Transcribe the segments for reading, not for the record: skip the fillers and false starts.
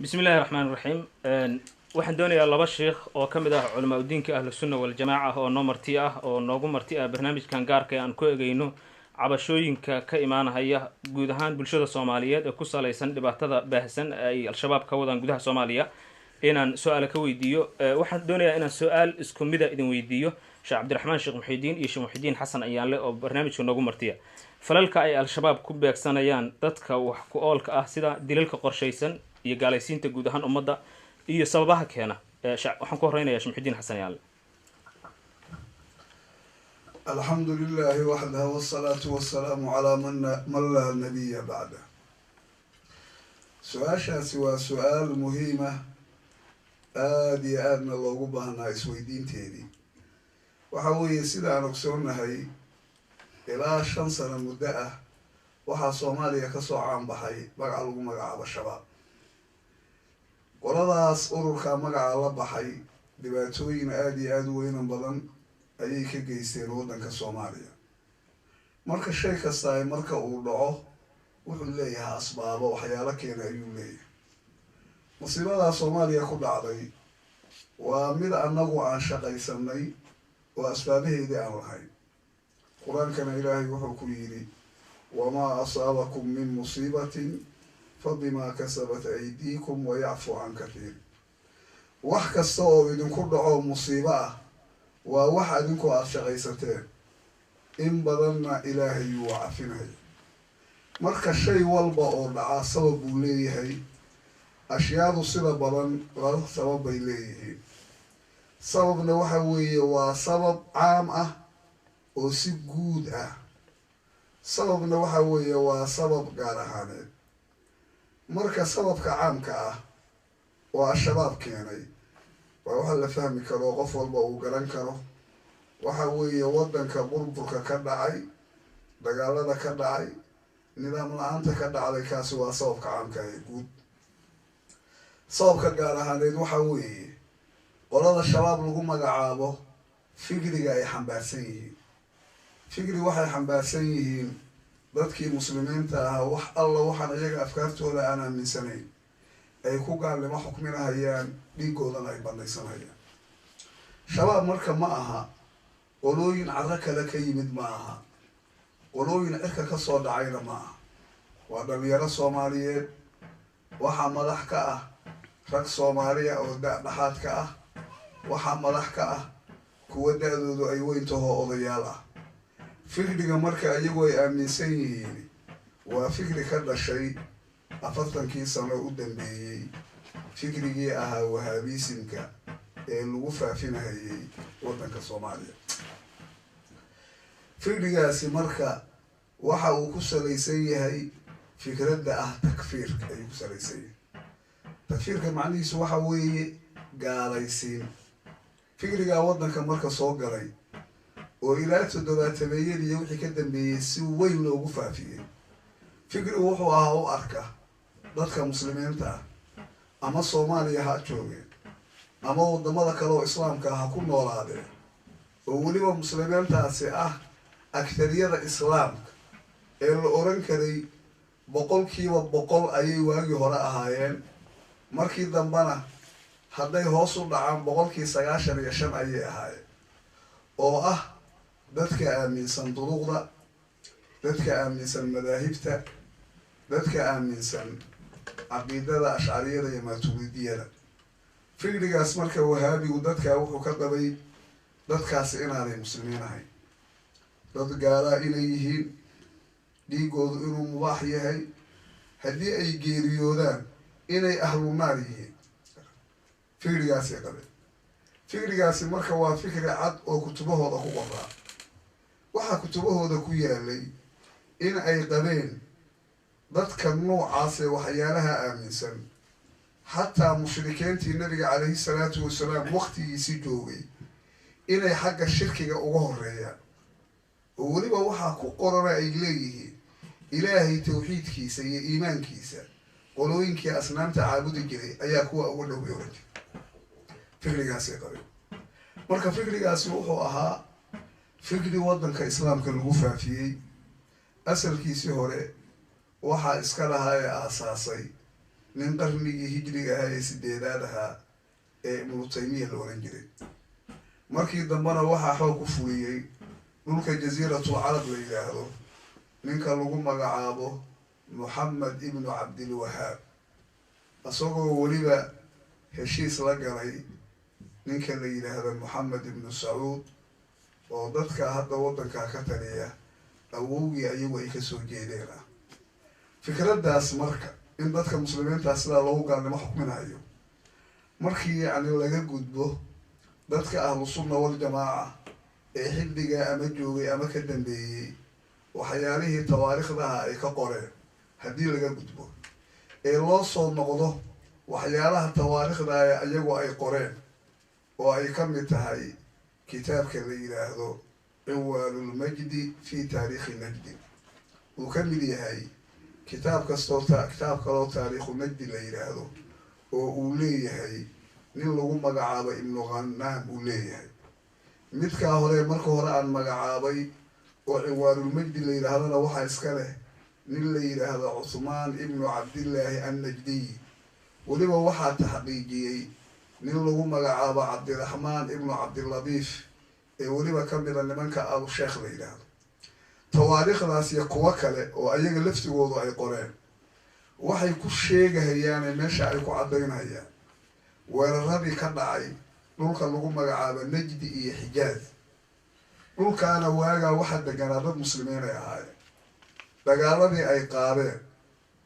بسم الله الرحمن الرحيم waxaan doonayaa laba sheekh oo ka mid ah culimo diinka ahlu sunna wal jamaa oo noo marti ah oo noogu marti ah barnaamijkan gaarka ah aan ku eegayno cabashooyinka ka imaanaya guud ahaan bulshada Soomaaliyeed ee ku saleysan dhibaatada baahsan ay al-shabaab ka wadaan gudaha Soomaaliya inaan su'aal ka weydiiyo waxaan doonayaa inaan su'aal isku mid ah idin weydiiyo Sheekh Cabdiraxmaan Sheekh Muxidiin iyo Sheekh Muxidiin Xasan Ayaanle oo barnaamijka noogu martiya falalka ay al-shabaab ku beegsanayaan dadka wax ku oolka ah sida dilalka qorshaysan iyo gaalaysiinta guud ahaan ummadda iyo sababaha keena waxaan ku horeynayaa Sheekh Muxidiin Xasan Ayaanle. الحمد لله وحده والصلاة والسلام على من لا نبي بعده. سؤال سؤال مهمة آدي آدنا الله بهنا إسويدين تاني وحاوي سيدا نقصرنا هاي إلى 5 سنة مدة وحا صوماليا كسو عام بحي مقع لغو مقع بالشباب ولداس أروركا مقع الله بحي دباتوين آدي آدوين بلن ayay ka geysteen waddanka Soomaaliya marka shay kasta ay marka uu dhaco wuxuu leeyahay asbaabo waxyaalo keenay ayuu leeyahay musiibada Soomaaliya ku dhacday waa mid anagu aan shaqaysanay oo asbaabaheedii aan lahayn quraankana Ilaahay wuxuu ku yiri wama asaabakum min musiibatin fabima kasabat aydiikum wa ya'fu an kathir wax kasta oo idinku dhaco musiibo ah waa wax adinku aad shaqaysateen in badanna Ilaahay wuu cafinayo marka shay walba oo dhaca sabab uu leeyahay ashyaadu sida badan laba sabab bay leeyihiin sababna waxa weeye waa sabab caam ah oo si guud ah sababna waxa weeye waa sabab gaar ahaaneed marka sababka caamka ah waa shabaab keenay waxa la fahmi karo qof walba uu garan karo waxa weeye waddanka burburka ka dhacay dagaalada ka dhacay nidaam la'aanta ka dhacday kaasi waa sababka caamka ah guud sababka gaar ahaaneed waxa weeye qolada shabaab lagu magacaabo fikriga ay xambaarsan yihiin fikri waxay xambaarsan yihiin dadkii muslimiinta ahaa wax alla waxaan iyaga afkaartooda aan aaminsanayn ay ku gaalnimo xukminahayaan dhiigoodana ay bandhaysanayaan shabaab marka ma aha qolooyin carro kale ka yimid ma aha qolooyin cirka ka soo dhacayna ma aha waa dhalinyaro Soomaaliyeed waxaa madax ka ah rag Soomaaliya oo dhaxaad ka ah waxaa madax ka ah kuwa da'doodu ay weyn tahay odayaal ah fikriga marka iyagu ay aaminsan yihiin waa fikri ka dhashay 40 sano u dambeeyay fikrigii ahaa wahaabiisimka ee lagu faafinayay waddanka Soomaaliya fikrigaasi marka waxa uu ku salaysan yahay fikradda ah takfiirka ayuu ku salaysan yahay takfiirka macnihiisu waxa weeye gaalaysiin fikriga waddanka marka soo galay oo ilaa 70-meeyadii wixii ka dambeeyay si weyn loogu faafiyay fikrigu wuxuu ahaa u arka dadka muslimiinta ah ama Soomaaliya ha joogeen ama wadamada kale oo islaamka ah ku noolaadeen oo waliba muslimiintaasi ah aktariyada islaamka ee la oran karay 100% ayay waagi hore ahaayeen markii dambana hadday hoos u dhacaan 95% ayay ahaayeen oo ah dadka aaminsan duruqda dadka aaminsan madaahibta dadka aaminsan عقيدة أشعرية يا ماتريدية فكرة مركا وهابي ودتك وحو كقبي دتك سئنا على المسلمين هاي دت قالا إليه دي قود إنو مباحية هاي هدي أي جيريودان إني أهل النار هي فكرة سيقبل فكرة مركا وفكرة عد أو كتبه هذا قوة وحا كتبه هذا كويا لي إن أي قبين dadka noocaas ee waxyaalaha aaminsan xataa mushrikiintii nabiga calayhi salaatu wasalaam waqtigiisii joogay inay xagga shirkiga uga horeeyaan oo weliba waxaa ku qoran ay leeyihiin ilaahay tawxiidkiisa iyo iimaankiisa qolooyinkii asnaamta caabudi jiray ayaa kuwa ugu dhow oran jiray fikrigaasay qabeen marka fikrigaasi wuxuu ahaa fikri waddanka islaamka lagu faafiyey asalkiisii hore waxaa iska lahaa ee aasaasay nin qarnigii hijriga ahaa ee sideedaad ahaa ee ibnu taymiya la oran jiray. markii dambena waxaa xoog ku fuliyey dhulka jasiiratul carab la yidhaahdo ninka lagu magacaabo moxamed ibnu cabdilwahaab, isagoo weliba heshiis la galay ninka la yidhaahdo moxamed ibnu sacuud oo dadka hadda waddankaa ka taliya awowgii ayagu ay kasoo jeedeen ah. fikraddaas marka in dadka muslimiintaa sidaa loogu gaalnimo xukminayo markii yacni laga gudbo dadka ahlu sunna waljamaaca ee xilligaa ama joogay ama ka dambeeyey waxyaalihii tawaariikhdaha ay ka qoreen haddii laga gudbo ee loo soo noqdo waxyaalaha tawaariikhda iyagu ay qoreen oo ay ka mid tahay kitaabka la yidhaahdo ciwaalulmajdi fi taariikhi najdi. uu ka mid yahay kitaab kaloo taariikhu najdi la yidhaahdo oo uu leeyahay nin lagu magacaabo ibnu khanaam uu leeyahay. midkaa hore marka hore aan magacaabay oo ciwaalulmajdi la yidhaahdana waxaa iska leh nin la yidhaahdo cuthmaan ibnu cabdillaahi annajdiy. weliba waxaa taxqiijiyey nin lagu magacaabo cabdiraxmaan ibnu cabdiladiif ee weliba ka mida nimanka abu sheekh la yidhaahdo. tawaariikhdaas iyo kuwo kale oo ayaga laftigoodu ay qoreen waxay ku sheegahayaane meesha ay ku caddaynayaan weeraradii ka dhacay dhulka lagu magacaabo najdi iyo xijaaz. dhulkaana waagaa waxaa deganaa dad muslimiin ay ahaayeen. dagaaladii ay qaadeen,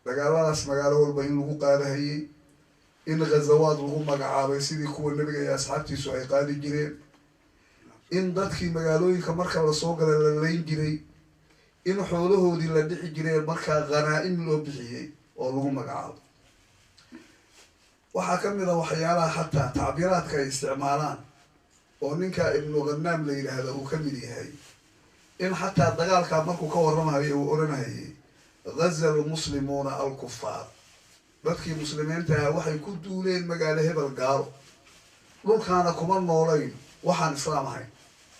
dagaaladaas magaalo walba in lagu qaadahayey, in ghazawaad lagu magacaabay sidii kuwa nebiga iyo asxaabtiisu ay qaadi jireen, in dadkii magaalooyinka marka lasoo gala la layn jiray, in xoolahoodii la dhici jireen markaa khanaa-im loo bixiyey oo lagu magacaabo. waxaa ka mid a waxyaalaha xataa tacbiiraadka ay isticmaalaan oo ninka ibnu khanaam la yidhaahda uu ka mid yahay in xataa dagaalkaa markuu ka warramahayo uu odhanahayay ghaza almuslimuuna alkufaar. dadkii muslimiinta ahaa waxay ku duuleen magaalo hebel gaalo, dhulkaana kuma noolayn waxaan islaam ahayn,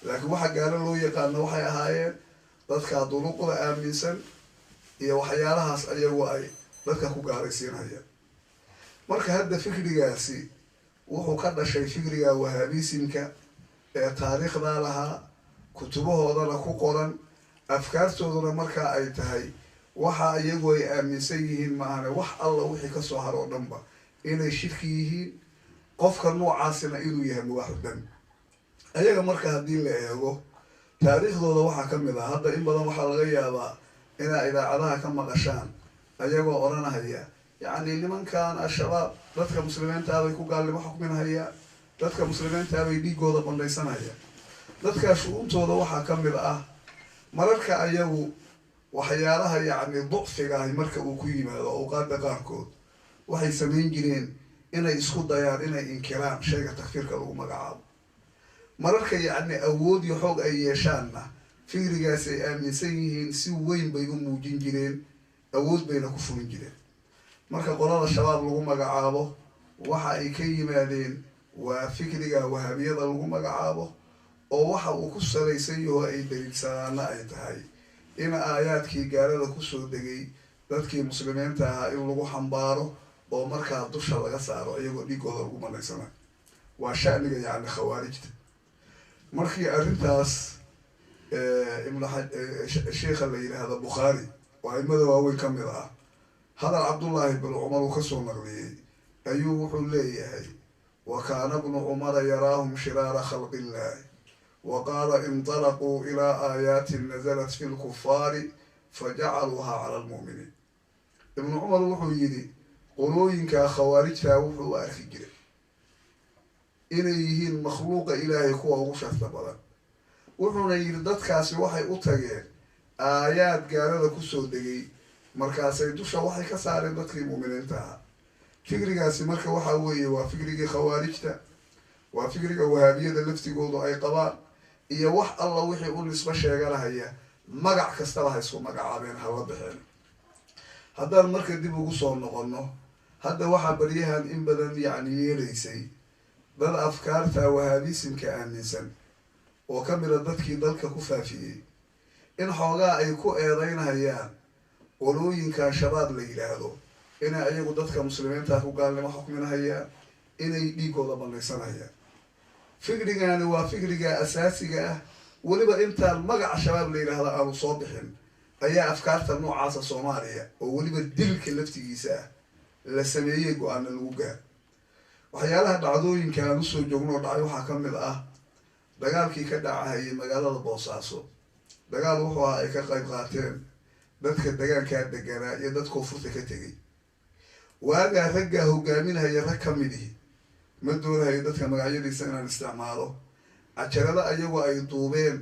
laakiin waxa gaalo loo yaqaano waxay ahaayeen dadkaa duruuqda aaminsan iyo waxyaalahaas ayagu ay dadka ku gaalaysiinayaan. marka hadda fikrigaasi wuxuu ka dhashay fikriga wahaabisimka ee taariikhdaa lahaa, kutubahoodana ku qoran, afkaartooduna markaa ay tahay waxa iyagu ay aaminsan yihiin maahane wax alla wixii kasoo haro oo dhanba inay shirki yihiin, qofka noocaasina inuu yahay mubaaxu dam. ayaga marka haddii la eego taariikhdooda waxaa ka mid ah hadda in badan waxaa laga yaabaa inaa idaacadaha ka maqashaan ayagoo odhanahaya yacni nimankan al-shabaab dadka muslimiintaa bay ku gaalnimo xukminahayaan, dadka muslimiintaa bay dhiigooda bandhaysanayaan. dadkaa shu-uuntooda waxaa ka mid ah mararka ayagu waxyaalaha yacni ducfiga ahi marka uu ku yimaado awqaada qaarkood waxay samayn jireen inay isku dayaan inay inkiraan shayga takfiirka lagu magacaabo. mararka yacni awood iyo xoog ay yeeshaanna fikrigaas ay aaminsan yihiin si weyn bay u muujin jireen, awood bayna ku fulin jireen. marka qolada shabaab lagu magacaabo waxa ay ka yimaadeen waa fikriga wahaabiyada lagu magacaabo oo waxa uu ku salaysan yaho ay daliilsanaana ay tahay in aayaadkii gaalada kusoo degay dadkii muslimiinta ahaa in lagu xambaaro oo markaa dusha laga saaro iyagoo dhiigooda lagu malaysanayo. waa sha'niga yacni khawaarijta. markii arrintaas sheikha la yidhaahdo bukhaari oo aimada waaweyn ka mid ah hadal cabdullaahi bnu cumar uu kasoo naqliyey ayuu wuxuu leeyahay wa kaana bnu cumara yaraahum shiraara khalqi illaahi wa qaala intalaquu ilaa aayaatin nazalat fi lkufaari fajacaluuhaa cala almu'miniin. ibnu cumar wuxuu yidhi qolooyinkaa khawaarijtaa wuxuu u arki jiray inay yihiin makhluuqa ilaahay kuwa ugu sharta badan. wuxuuna yidhi dadkaasi waxay u tageen aayaad gaalada kusoo degay markaasay dusha waxay ka saareen dadkii mu'miniinta ahaa. fikrigaasi marka waxaa weeye waa fikrigii khawaarijta, waa fikriga wahaabiyada laftigoodu ay qabaan, iyo wax alla wixii u nisbo sheeganahaya magac kastaba ha isku magacaabeen hala baxeen. haddaan marka dib ugu soo noqonno hadda waxaa baryahan in badan yacni yeelaysay dad afkaarta wahaabisimka aaminsan oo ka mida dadkii dalka ku faafiyey in xoogaa ay ku eedeynhayaan qolooyinka shabaab la yidhaahdo inay ayagu dadka muslimiinta ku gaalnimo xukminahayaan inay dhiigooda banaysanayaan fikrigani waa fikriga asaasiga ah weliba intaan magaca shabaab la yidhaahda aanu soo bixin ayaa afkaarta noocaasa soomaaliya oo weliba dilka laftigiisa ah la sameeyey go-aana lagu gaar waxyaalaha dhacdooyinka aan usoo joogno oo dhacay waxaa ka mid ah dagaalkii ka dhacahayay magaalada boosaaso dagaal wuxuu ahaa ay ka qayb qaateen dadka degaankaa deganaa iyo dad koonfurta ka tegay waagaa raggaa hogaaminahaya rag ka mid ihi ma doonahayo dadka magacyadiisa inaan isticmaalo cajarada ayagoo ay duubeen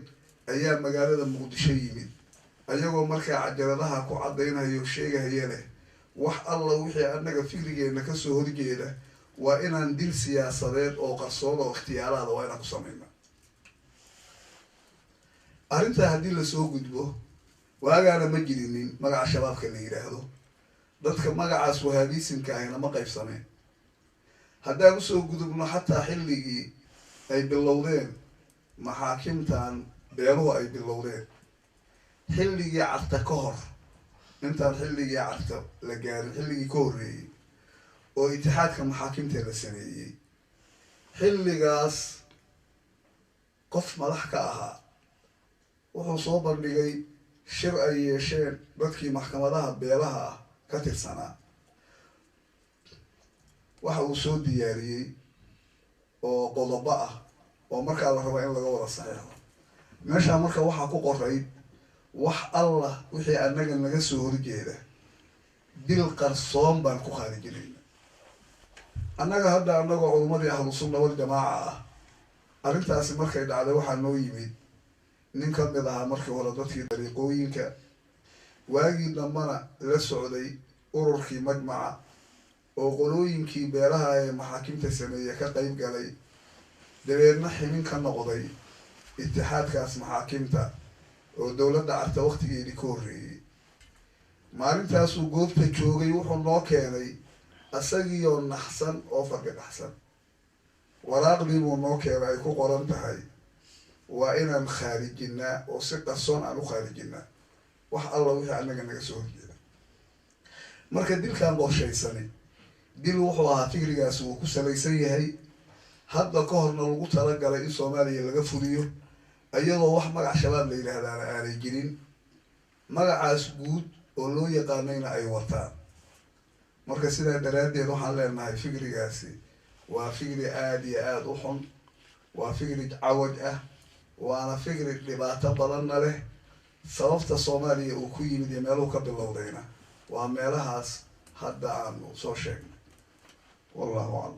ayaa magaalada muqdisho yimid ayagoo markaa cajaradaha ku caddaynayo sheegahaya leh wax alla wixii annaga fikrigeena kasoo horjeeda waa inaan dil siyaasadeed oo qarsoon oo ikhtiyaalaada waa inaan ku samayna arrintaa haddii lasoo gudbo waagaana ma jirinin magaca shabaabka la yidhaahdo dadka magacaas wahaabiisimka ahina ma qaybsameen haddaan usoo gudubno xataa xilligii ay bilowdeen maxaakimtan beeluhu ay bilowdeen xilligii carta ka hor intaan xilligii carta la gaarin xilligii ka horreeyey oo itixaadka maxaakimta la sameeyey xilligaas qof madax ka ahaa wuxuu soo bandhigay shir ay yeesheen dadkii maxkamadaha beelaha ah ka tirsanaa waxa uu soo diyaariyey oo qodobo ah oo markaa la raba in laga wada saxeexo meeshaa marka waxaa ku qoray wax allah wixii annaga naga soo horjeeda dil qarsoon baan ku khaarijinayna annaga hadda annagoo culumadii ahlu sunna wal jamaaca ah arrintaasi markay dhacday waxaa noo yimid nin ka mid ahaa markii hore dadkii dariiqooyinka waagii dambana la socday ururkii majmaca oo qolooyinkii beelaha ee maxaakimta sameeye ka qayb galay dabeedna xibin ka noqday itixaadkaas maxaakimta oo dowladda carta waqtigeedii ka horreeyey maalintaasuu goobta joogay wuxuu noo keenay isagiioo naxsan oo fargadhaxsan waraaqdii buu noo keenay ay ku qoran tahay waa inaan khaarijinaa oo si qarsoon aan u khaarijinaa wax alla wixii annaga naga soo horjeeda marka dilkaan qorshaysani dil wuxuu ahaa fikrigaasi wuu ku salaysan yahay hadda ka horna lagu talagalay in soomaaliya laga fuliyo iyadoo wax magac shabaab la yidhaahdaana aanay jirin magacaas guud oo loo yaqaanayna ay wataan marka sidaa daraaddeed waxaan leenahay fikrigaasi waa fikri aada iyo aada u xun waa fikri cawaj ah waana fikri dhibaato badanna leh sababta soomaaliya uu ku yimid iyo meeluhu ka bilowdayna waa meelahaas hadda aanu soo sheegnay wallahu aclam